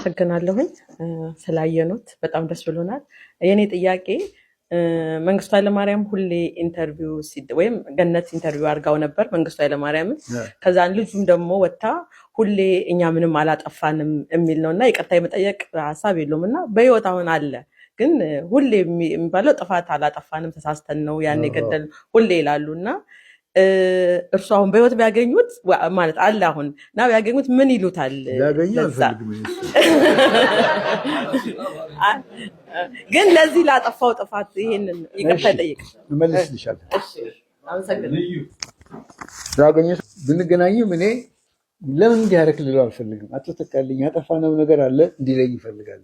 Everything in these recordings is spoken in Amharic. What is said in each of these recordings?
አመሰግናለሁኝ ስላየኑት በጣም ደስ ብሎናል። የኔ ጥያቄ መንግስቱ ኃይለማርያም ሁሌ ኢንተርቪው ወይም ገነት ኢንተርቪው አድርጋው ነበር መንግስቱ ኃይለማርያምን። ከዛን ልጁም ደግሞ ወጣ ሁሌ እኛ ምንም አላጠፋንም የሚል ነውና ይቅርታ የመጠየቅ ሐሳብ የለውም እና በህይወት አሁን አለ ግን ሁሌ የሚባለው ጥፋት አላጠፋንም ተሳስተን ነው ያን የገደል ሁሌ ይላሉና እርሱ አሁን በህይወት ቢያገኙት ማለት አለ አሁን እና ቢያገኙት ምን ይሉታል? ግን ለዚህ ላጠፋው ጥፋት ይሄንን ይቅርታ ይጠይቅ መልስልሻለሁ። እሺ አመሰግናለሁ። ዳገኘስ ብንገናኝም እኔ ለምን እንዲያረክ ልለው አልፈልግም። አትተካልኝ ያጠፋነው ነገር አለ እንዲለኝ ይፈልጋል።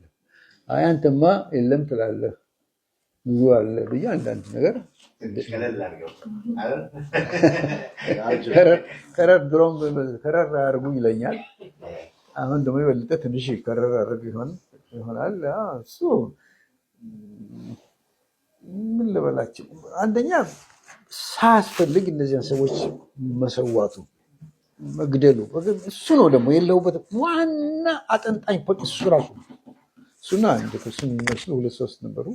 አይ አንተማ የለም ትላለህ ብዙ አለ ብዬ አንዳንድ ነገር ከረር ድሮም ከረር አድርጉ ይለኛል። አሁን ደግሞ የበለጠ ትንሽ ከረር አድርግ ይሆናል። እሱ ምን ልበላቸው፣ አንደኛ ሳያስፈልግ እነዚያን ሰዎች መሰዋቱ መግደሉ እሱ ነው። ደግሞ የለውበት ዋና አጠንጣኝ እሱ ራሱ እሱና እንደከሱም የሚመስሉ 2-3 ነበሩ።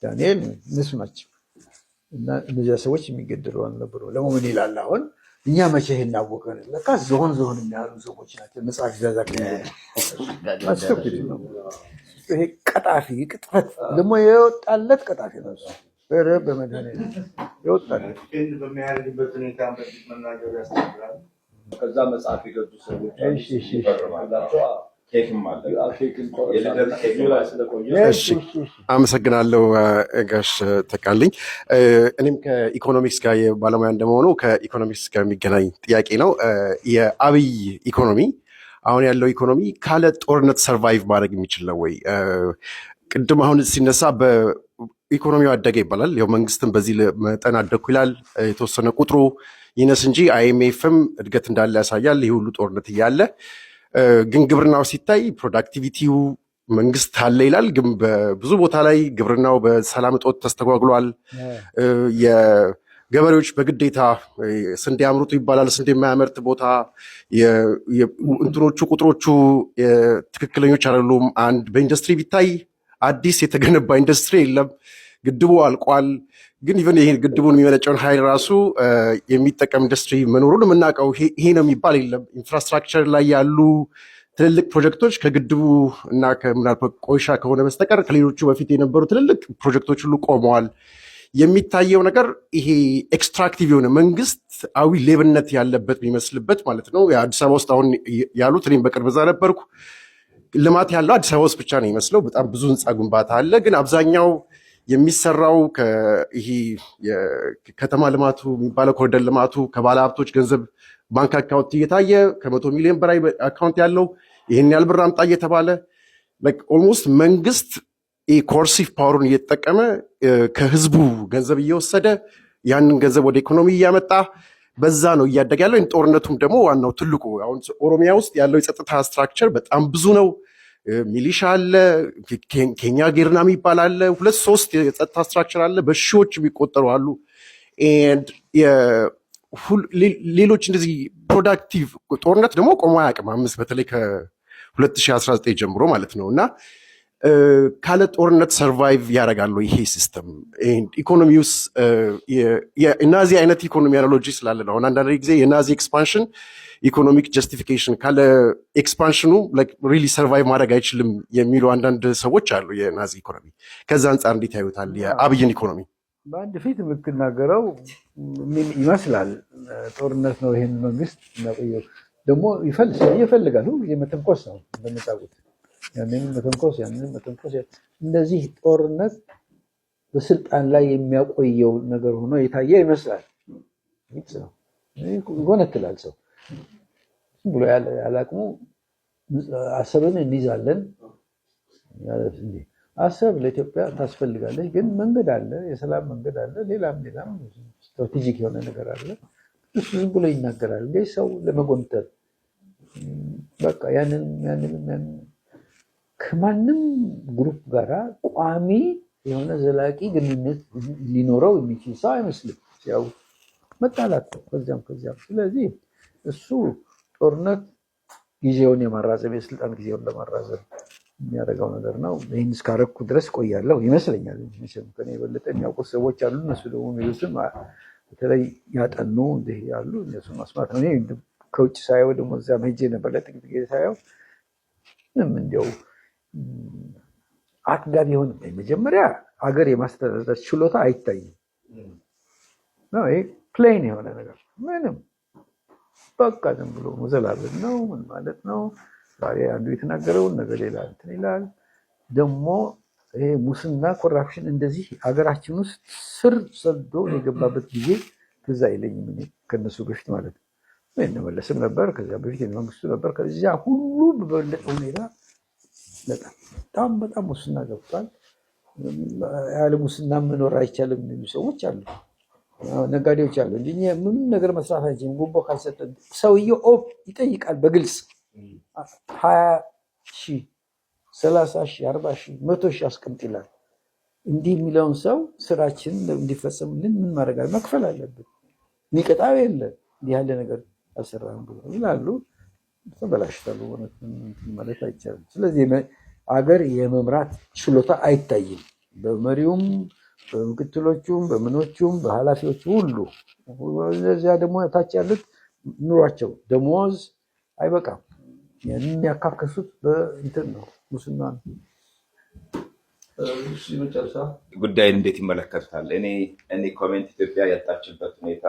ዳንኤል እነሱ ናቸው። እና እነዚያ ሰዎች የሚገደሉ አልነበሩ። ለምን ይላል አሁን እኛ መቼ እናወቀን? ለካ ዝሆን የሚያሉ ሰዎች ናቸው። መጽሐፍ ይዛዛክ ማስተክል ነው። ይሄ ቀጣፊ ቅጥፈት ደግሞ የወጣለት ቀጣፊ ነው። በመድኃኒዓለም የወጣለት በሚያደርግበት ሁኔታ መናገር ያስተምራል። ከዛ መጽሐፍ የገዙ ሰዎች አመሰግናለሁ ጋሽ ተካልኝ። እኔም ከኢኮኖሚክስ ጋር የባለሙያ እንደመሆኑ ከኢኮኖሚክስ ጋር የሚገናኝ ጥያቄ ነው። የአብይ ኢኮኖሚ አሁን ያለው ኢኮኖሚ ካለ ጦርነት ሰርቫይቭ ማድረግ የሚችል ነው ወይ? ቅድም አሁን ሲነሳ በኢኮኖሚው አደገ ይባላል። ያው መንግስትም በዚህ መጠን አደግኩ ይላል። የተወሰነ ቁጥሩ ይነስ እንጂ አይኤምኤፍም እድገት እንዳለ ያሳያል። ይህ ሁሉ ጦርነት እያለ ግን ግብርናው ሲታይ ፕሮዳክቲቪቲው መንግስት አለ ይላል። ግን በብዙ ቦታ ላይ ግብርናው በሰላም እጦት ተስተጓጉሏል። የገበሬዎች በግዴታ ስንዴ አምርቱ ይባላል። ስንዴ የማያመርት ቦታ እንትኖቹ ቁጥሮቹ ትክክለኞች አይደሉም። አንድ በኢንዱስትሪ ቢታይ አዲስ የተገነባ ኢንዱስትሪ የለም። ግድቡ አልቋል። ግን ኢቨን ይሄ ግድቡን የሚመነጨውን ኃይል ራሱ የሚጠቀም ኢንዱስትሪ መኖሩን የምናውቀው ይሄ ነው የሚባል የለም። ኢንፍራስትራክቸር ላይ ያሉ ትልልቅ ፕሮጀክቶች ከግድቡ እና ከምናልባት ቆይሻ ከሆነ በስተቀር ከሌሎቹ በፊት የነበሩ ትልልቅ ፕሮጀክቶች ሁሉ ቆመዋል። የሚታየው ነገር ይሄ ኤክስትራክቲቭ የሆነ መንግስታዊ ሌብነት ያለበት የሚመስልበት ማለት ነው። የአዲስ አበባ ውስጥ አሁን ያሉት እኔም በቅርብ እዛ ነበርኩ። ልማት ያለው አዲስ አበባ ውስጥ ብቻ ነው የሚመስለው። በጣም ብዙ ህንፃ ግንባታ አለ። ግን አብዛኛው የሚሰራው ይሄ የከተማ ልማቱ የሚባለው ኮሪደር ልማቱ ከባለ ሀብቶች ገንዘብ ባንክ አካውንት እየታየ ከ100 ሚሊዮን በላይ አካውንት ያለው ይህን ያህል ብር አምጣ እየተባለ ኦልሞስት መንግስት ኮርሲቭ ፓወሩን እየተጠቀመ ከህዝቡ ገንዘብ እየወሰደ ያንን ገንዘብ ወደ ኢኮኖሚ እያመጣ በዛ ነው እያደገ ያለው። ጦርነቱም ደግሞ ዋናው ትልቁ አሁን ኦሮሚያ ውስጥ ያለው የጸጥታ ስትራክቸር በጣም ብዙ ነው። ሚሊሻ አለ፣ ኬኛ ጌርና የሚባል አለ፣ 2-3 የጸጥታ ስትራክቸር አለ፣ በሺዎች የሚቆጠሩ አሉ። ሌሎች እንደዚህ ፕሮዳክቲቭ ጦርነት ደግሞ ቆሞ አያውቅም። በተለይ ከ2019 ጀምሮ ማለት ነው። እና ካለ ጦርነት ሰርቫይቭ ያደርጋሉ ይሄ ሲስተም ኢኮኖሚ ውስጥ የናዚ አይነት ኢኮኖሚ አናሎጂ ስላለ ነው። አሁን አንዳንድ ጊዜ የናዚ ኤክስፓንሽን ኢኮኖሚክ ጀስቲፊኬሽን ካለ ኤክስፓንሽኑ ሪሊ ሰርቫይቭ ማድረግ አይችልም የሚሉ አንዳንድ ሰዎች አሉ። የናዚ ኢኮኖሚ ከዛ አንጻር እንዴት ያዩታል የአብይን ኢኮኖሚ? በአንድ ፊት የምትናገረው ይመስላል ጦርነት ነው ይሄን መንግስት እናቆየው ደግሞ ይፈልጋል የመተንኮስ ነው እንደምታውቁት። ያንን መተንኮስ እንደዚህ ጦርነት በስልጣን ላይ የሚያቆየው ነገር ሆኖ የታየ ይመስላል። ይጎነትላል ሰው ብሎ ያላቅሙ አሰብን እንይዛለን። አሰብ ለኢትዮጵያ ታስፈልጋለች፣ ግን መንገድ አለ፣ የሰላም መንገድ አለ፣ ሌላም ስትራቴጂክ የሆነ ነገር አለ። እሱ ዝም ብሎ ይናገራል እንደ ሰው ለመጎንተል በቃ ያንን ከማንም ግሩፕ ጋራ ቋሚ የሆነ ዘላቂ ግንኙነት ሊኖረው የሚችል ሰው አይመስልም። ያው መጣላት ነው ከዚያም። ስለዚህ እሱ ጦርነት ጊዜውን የማራዘም የስልጣን ጊዜውን ለማራዘም የሚያደርገው ነገር ነው። ይህን እስካረኩ ድረስ ቆያለሁ ይመስለኛል። ከኔ የበለጠ የሚያውቁት ሰዎች አሉ። እነሱ ደግሞ የሚሉትም በተለይ ያጠኑ እንዲህ ያሉ እነሱ ማስማት ነው። ከውጭ ሳየው ደግሞ እዚያ ሄጄ ነበር ለጥቂት ጊዜ ሳየው ምንም እንዲያው አጥጋቢ የሆነ መጀመሪያ ሀገር የማስተዳደር ችሎታ አይታይም። ይሄ ፕሌን የሆነ ነገር ምንም በቃ ዝም ብሎ መዘላበል ነው። ምን ማለት ነው? ዛሬ አንዱ የተናገረውን ነገር ሌላ እንትን ይላል። ደግሞ ይሄ ሙስና ኮራፕሽን እንደዚህ ሀገራችን ውስጥ ስር ሰዶ የገባበት ጊዜ ትዝ አይለኝም እኔ ከነሱ በፊት ማለት ነው። መለስም ነበር፣ ከዚያ በፊት መንግስቱ ነበር። ከዚያ ሁሉ በበለጠ ሁኔታ በጣም ሙስና ገብቷል። ያለ ሙስና መኖር አይቻልም የሚሉ ሰዎች አሉ፣ ነጋዴዎች አሉ እንጂ ምንም ነገር መስራት አይችልም ጉቦ ካልሰጠ። ሰውየው ይጠይቃል በግልጽ 20,000 30,000 40,000 100,000 አስቀምጥ ይላል። እንዲህ የሚለውን ሰው ስራችን እንዲፈጸምልን ምን ማድረግ መክፈል አለብን። የሚቀጣው የለ እንዲህ ያለ ነገር አልሰራም ብሎ ይላሉ። ተበላሽታሉ ማለት አይቻልም። ስለዚህ አገር የመምራት ችሎታ አይታይም በመሪውም በምክትሎቹም በምኖቹም በኃላፊዎቹ ሁሉ። እዚያ ደግሞ ታች ያሉት ኑሯቸው ደሞዝ አይበቃም። የሚያካከሱት በእንትን ነው ሙስና ነው። ጉዳይን እንዴት ይመለከቱታል? እኔ ኮሜንት ኢትዮጵያ ያጣችበት ሁኔታ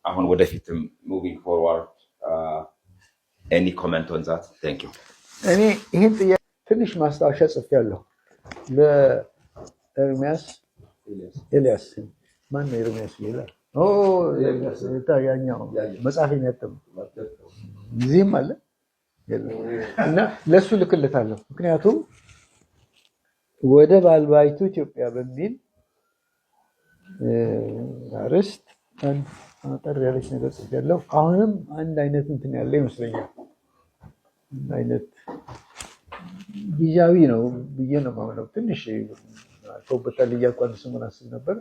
አሁን ወደፊትም ሙቪንግ ፎርዋርድ ኤኒ ኮሜንት ኦን ዛት? ታንክ ዩ። እኔ ይህን ጥያቄ ትንሽ ማስታወሻ ጽፌያለሁ ለኤርሚያስ ኤልያስ። ማን ነው ኤርሚያስ ይላል? ያኛው መጽሐፍ የሚያተም ጊዜም አለ እና ለሱ ልክለታለሁ። ምክንያቱም ወደብ አልባይቱ ኢትዮጵያ በሚል አርዕስት አጠር ያለች ነገር ጽፌያለሁ። አሁንም አንድ አይነት እንትን ያለ ይመስለኛል። አንድ አይነት ጊዜያዊ ነው ብዬ ነው የማምነው። ትንሽ አልፈውበታል እያልኩ አንድ ስሙን አስብ ነበር።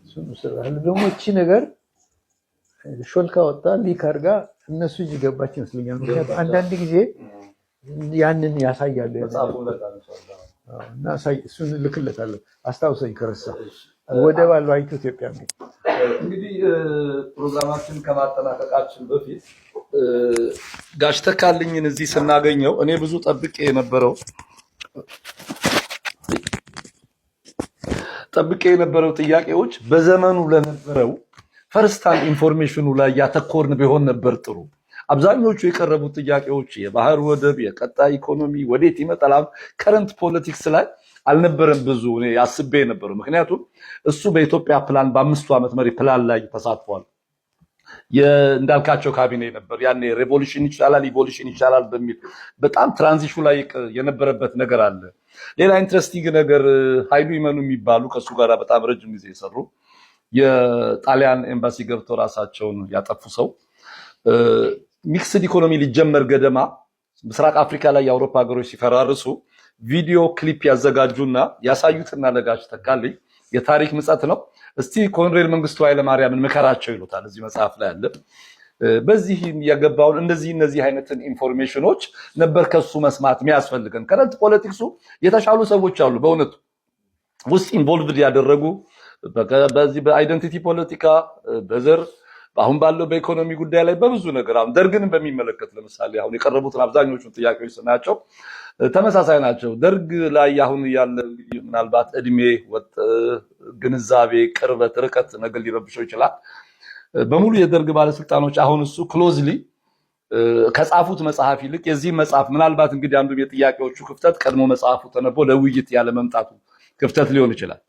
እሱን ስራል ደግሞ እቺ ነገር ሾልካ ወጣ ሊክ አድርጋ እነሱ እጅ ገባች ይመስለኛል። ምክንያቱም አንዳንድ ጊዜ ያንን ያሳያሉ እና እሱን ልክለታለሁ። አስታውሰኝ ከረሳ ወደብ አልባይቱ ኢትዮጵያ ነው። እንግዲህ ፕሮግራማችን ከማጠናቀቃችን በፊት ጋሽ ተካልኝን እዚህ ስናገኘው እኔ ብዙ ጠብቄ የነበረው ጥያቄዎች በዘመኑ ለነበረው ፈርስት ሃንድ ኢንፎርሜሽኑ ላይ ያተኮርን ቢሆን ነበር ጥሩ። አብዛኞቹ የቀረቡት ጥያቄዎች የባህር ወደብ፣ የቀጣይ ኢኮኖሚ ወዴት ይመጣል፣ ከረንት ፖለቲክስ ላይ አልነበረም ብዙ እኔ አስቤ ነበረው። ምክንያቱም እሱ በኢትዮጵያ ፕላን በ5 ዓመት መሪ ፕላን ላይ ተሳትፏል። እንዳልካቸው ካቢኔ ነበር ያኔ። ሬቮሉሽን ይቻላል ኢቮሉሽን ይቻላል በሚል በጣም ትራንዚሽኑ ላይ የነበረበት ነገር አለ። ሌላ ኢንትረስቲንግ ነገር ኃይሉ ይመኑ የሚባሉ ከሱ ጋር በጣም ረጅም ጊዜ የሰሩ የጣሊያን ኤምባሲ ገብተው ራሳቸውን ያጠፉ ሰው ሚክስድ ኢኮኖሚ ሊጀመር ገደማ ምስራቅ አፍሪካ ላይ የአውሮፓ ሀገሮች ሲፈራርሱ ቪዲዮ ክሊፕ ያዘጋጁና ያሳዩትና ለጋሽ ተካልኝ የታሪክ ምጸት ነው። እስቲ ኮሎኔል መንግስቱ ኃይለማርያምን ምከራቸው ይሉታል። እዚህ መጽሐፍ ላይ አለ። በዚህ ያገባውን እነዚህ አይነትን ኢንፎርሜሽኖች ነበር ከሱ መስማት የሚያስፈልገን። ከረንት ፖለቲክሱ የተሻሉ ሰዎች አሉ በእውነቱ ውስጥ ኢንቮልቭድ ያደረጉ በዚህ በአይደንቲቲ ፖለቲካ በዘር አሁን ባለው በኢኮኖሚ ጉዳይ ላይ በብዙ ነገር አሁን ደርግን በሚመለከት ለምሳሌ አሁን የቀረቡትን አብዛኞቹን ጥያቄዎች ስናያቸው ተመሳሳይ ናቸው። ደርግ ላይ አሁን ያለ እንግዲህ ምናልባት እድሜ ወጥ ግንዛቤ ቅርበት ርቀት ነገር ሊረብሸው ይችላል። በሙሉ የደርግ ባለስልጣኖች አሁን እሱ ክሎዝሊ ከጻፉት መጽሐፍ ይልቅ የዚህ መጽሐፍ ምናልባት እንግዲህ አንዱ የጥያቄዎቹ ክፍተት ቀድሞ መጽሐፉ ተነቦ ለውይይት ያለ መምጣቱ ክፍተት ሊሆን ይችላል።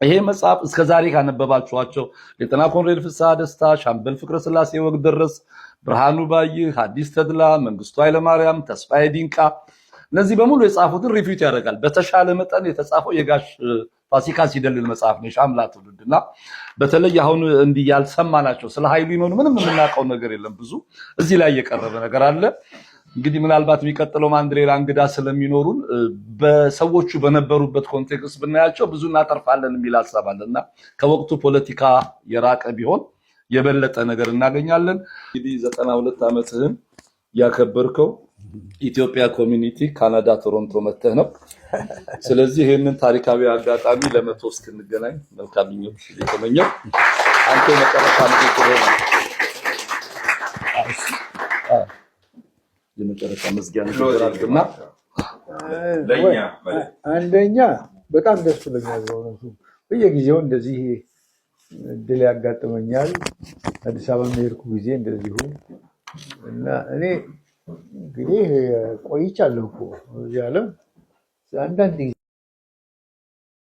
ይሄ መጽሐፍ እስከዛሬ ካነበባችኋቸው ሌተና ኮሎኔል ፍስሐ ደስታ፣ ሻምበል ፍቅረ ስላሴ ወግደረስ፣ ብርሃኑ ባይህ፣ ሐዲስ ተድላ፣ መንግስቱ ኃይለማርያም፣ ተስፋዬ ዲንቃ እነዚህ በሙሉ የጻፉትን ሪፊዩት ያደርጋል። በተሻለ መጠን የተጻፈው የጋሽ ፋሲካ ሲደልል መጽሐፍ ነው የሻምላ ትውልድና በተለይ አሁን እንዲህ ያልሰማናቸው ስለ ኃይሉ ይመኑ ምንም የምናውቀው ነገር የለም። ብዙ እዚህ ላይ የቀረበ ነገር አለ። እንግዲህ ምናልባት የሚቀጥለው አንድ ሌላ እንግዳ ስለሚኖሩን በሰዎቹ በነበሩበት ኮንቴክስት ብናያቸው ብዙ እናተርፋለን የሚል ሐሳብ አለና ከወቅቱ ፖለቲካ የራቀ ቢሆን የበለጠ ነገር እናገኛለን። እንግዲህ 92 ዓመትህን ያከበርከው ኢትዮጵያ ኮሚኒቲ ካናዳ ቶሮንቶ መተህ ነው። ስለዚህ ይህንን ታሪካዊ አጋጣሚ ለመቶ እስክንገናኝ መልካም ምኞት እየተመኘሁ አንተ መጨረሻ ንግግር ነው የመጨረሻ መዝጊያ ንግግር አድርግና ለኛ አንደኛ በጣም ደስ ብሎኛል በእውነቱ በየጊዜው እንደዚህ እድል ያጋጥመኛል አዲስ አበባ የሄድኩ ጊዜ እንደዚሁ እና እኔ እንግዲህ ቆይቻለሁ እኮ እዚህ ዓለም አንዳንድ